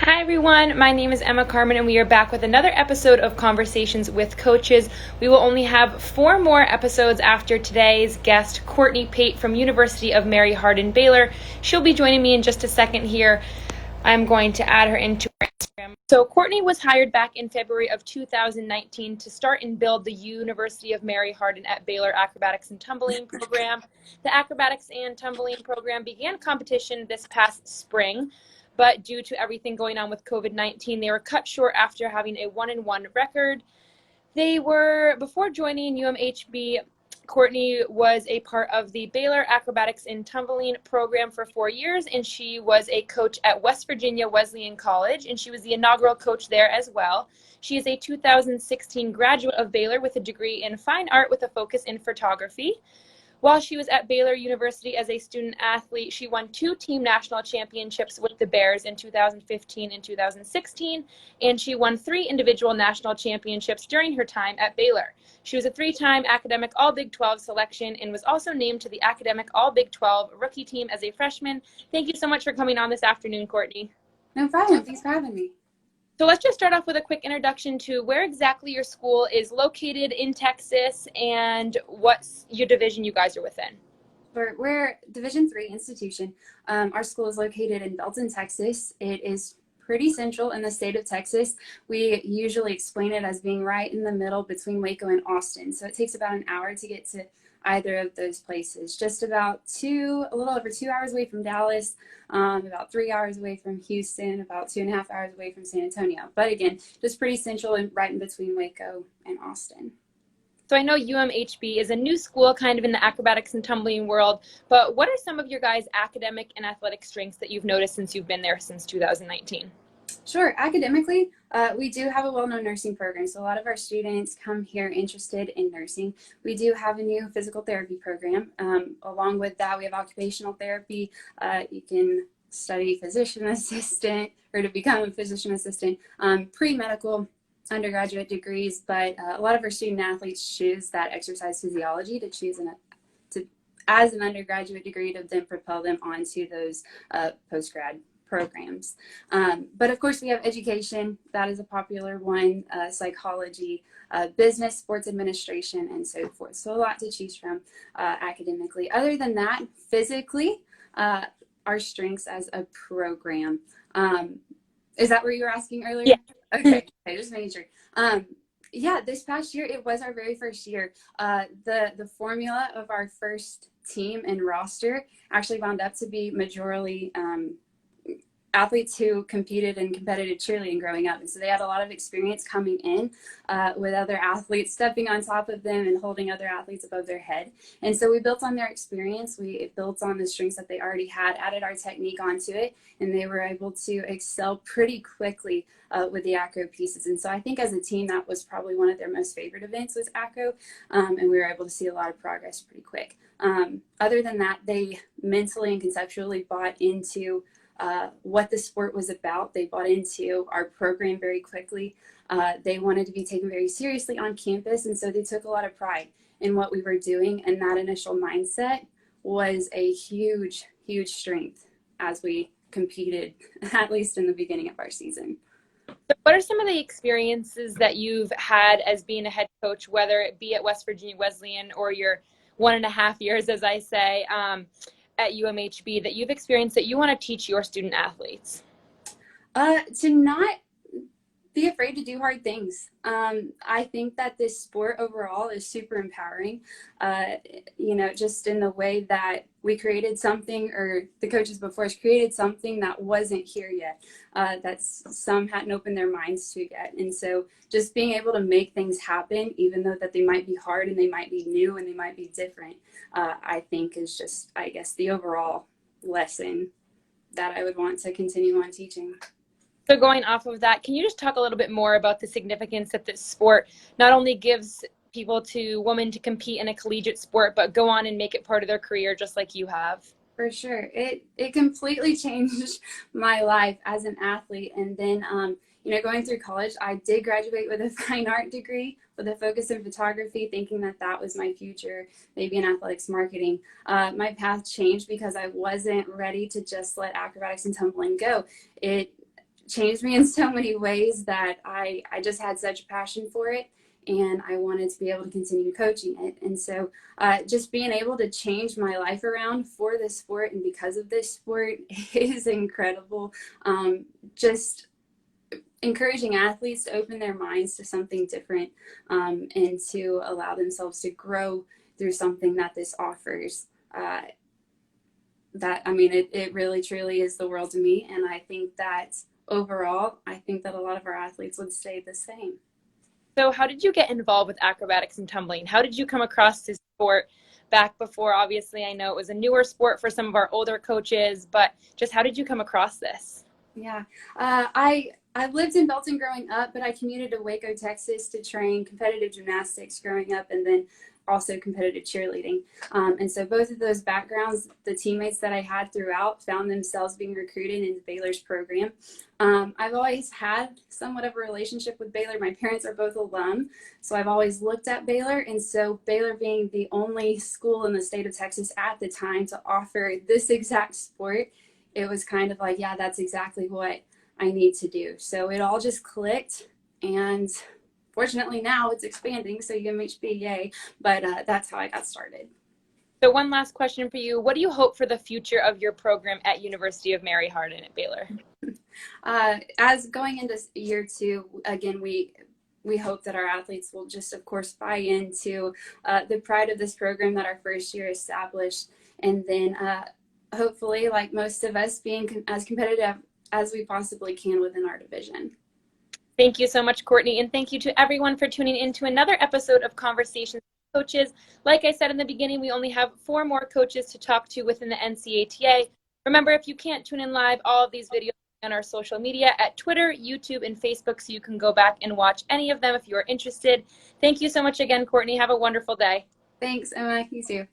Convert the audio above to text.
Hi everyone, my name is Emma Carmen and we are back with another episode of Conversations with Coaches. We will only have 4 more episodes after today's guest, Courtney Pate from University of Mary Hardin, Baylor. She'll be joining me in just a second here. I'm going to add her into our Instagram. So Courtney was hired back in February of 2019 to start and build the University of Mary Hardin at Baylor Acrobatics and Tumbling program. The Acrobatics and Tumbling program began competition this past spring, but due to everything going on with COVID-19, they were cut short after having a 1-1 record. Before joining UMHB, Courtney was a part of the Baylor Acrobatics and Tumbling program for 4 years, and she was a coach at West Virginia Wesleyan College, and she was the inaugural coach there as well. She is a 2016 graduate of Baylor with a degree in fine art with a focus in photography. While she was at Baylor University as a student athlete, she won 2 team national championships with the Bears in 2015 and 2016, and she won 3 individual national championships during her time at Baylor. She was a 3-time Academic All-Big 12 selection and was also named to the Academic All-Big 12 rookie team as a freshman. Thank you so much for coming on this afternoon, Courtney. No problem. Thanks for having me. So let's just start off with a quick introduction to where exactly your school is located in Texas and what's your division you guys are within. We're Division III institution. Our school is located in Belton, Texas. It is pretty central in the state of Texas. We usually explain it as being right in the middle between Waco and Austin. So it takes about an hour to get to either of those places. Just about a little over 2 hours away from Dallas, about 3 hours away from Houston, about 2.5 hours away from San Antonio. But again, just pretty central and right in between Waco and Austin. So I know UMHB is a new school kind of in the acrobatics and tumbling world, but what are some of your guys' academic and athletic strengths that you've noticed since you've been there since 2019? Sure. Academically, we do have a well-known nursing program. So a lot of our students come here interested in nursing. We do have a new physical therapy program. Along with that, we have occupational therapy. You can study physician assistant or to become a physician assistant, pre-medical undergraduate degrees. But a lot of our student athletes choose that exercise physiology to choose as an undergraduate degree to then propel them onto those post-grad programs. But of course we have education, that is a popular one, psychology, business, sports administration, and so forth. So a lot to choose from academically. Other than that, physically, our strengths as a program. Is that what you were asking earlier? Yeah. Okay, just making sure. Yeah, this past year, it was our very first year. The formula of our first team and roster actually wound up to be majorly athletes who competed in competitive cheerleading growing up. And so they had a lot of experience coming in with other athletes stepping on top of them and holding other athletes above their head. And so we built on their experience. We built on the strengths that they already had, added our technique onto it, and they were able to excel pretty quickly with the acro pieces. And so I think as a team, that was probably one of their most favorite events was acro, and we were able to see a lot of progress pretty quick. Other than that, they mentally and conceptually bought into what the sport was about. They bought into our program very quickly. They wanted to be taken very seriously on campus, and so they took a lot of pride in what we were doing, and that initial mindset was a huge, huge strength as we competed, at least in the beginning of our season. So what are some of the experiences that you've had as being a head coach, whether it be at West Virginia Wesleyan or your 1.5 years, as I say, at UMHB, that you've experienced that you want to teach your student athletes? To not be afraid to do hard things. I think that this sport overall is super empowering, just in the way that we created something, or the coaches before us created something that wasn't here yet, that some hadn't opened their minds to yet. And so just being able to make things happen, even though that they might be hard and they might be new and they might be different, I think is just, I guess, the overall lesson that I would want to continue on teaching. So going off of that, can you just talk a little bit more about the significance that this sport not only gives women to compete in a collegiate sport, but go on and make it part of their career just like you have? For sure. It completely changed my life as an athlete. And then, going through college, I did graduate with a fine art degree with a focus in photography, thinking that that was my future, maybe in athletics marketing. My path changed because I wasn't ready to just let acrobatics and tumbling go. changed me in so many ways that I just had such a passion for it, and I wanted to be able to continue coaching it. And so just being able to change my life around for this sport and because of this sport is incredible. Just encouraging athletes to open their minds to something different, and to allow themselves to grow through something that this offers. It really truly is the world to me. And I think that overall, I think that a lot of our athletes would say the same. So how did you get involved with acrobatics and tumbling? How did you come across this sport back before? Obviously, I know it was a newer sport for some of our older coaches, but just how did you come across this? Yeah, I lived in Belton growing up, but I commuted to Waco, Texas to train competitive gymnastics growing up, and then also competitive cheerleading. And so both of those backgrounds, the teammates that I had throughout found themselves being recruited into Baylor's program. I've always had somewhat of a relationship with Baylor. My parents are both alum, so I've always looked at Baylor. And so Baylor being the only school in the state of Texas at the time to offer this exact sport, it was kind of like, yeah, that's exactly what I need to do. So it all just clicked, and fortunately now it's expanding, so UMHB, yay. But that's how I got started. So one last question for you. What do you hope for the future of your program at University of Mary Hardin at Baylor? As going into year two, again, we hope that our athletes will just, of course, buy into the pride of this program that our first year established, and then hopefully, like most of us, being as competitive as we possibly can within our division. Thank you so much, Courtney, and thank you to everyone for tuning in to another episode of Conversations with Coaches. Like I said in the beginning, we only have 4 more coaches to talk to within the NCATA. Remember, if you can't tune in live, all of these videos are on our social media at Twitter, YouTube, and Facebook, so you can go back and watch any of them if you are interested. Thank you so much again, Courtney. Have a wonderful day. Thanks, Emma. You too.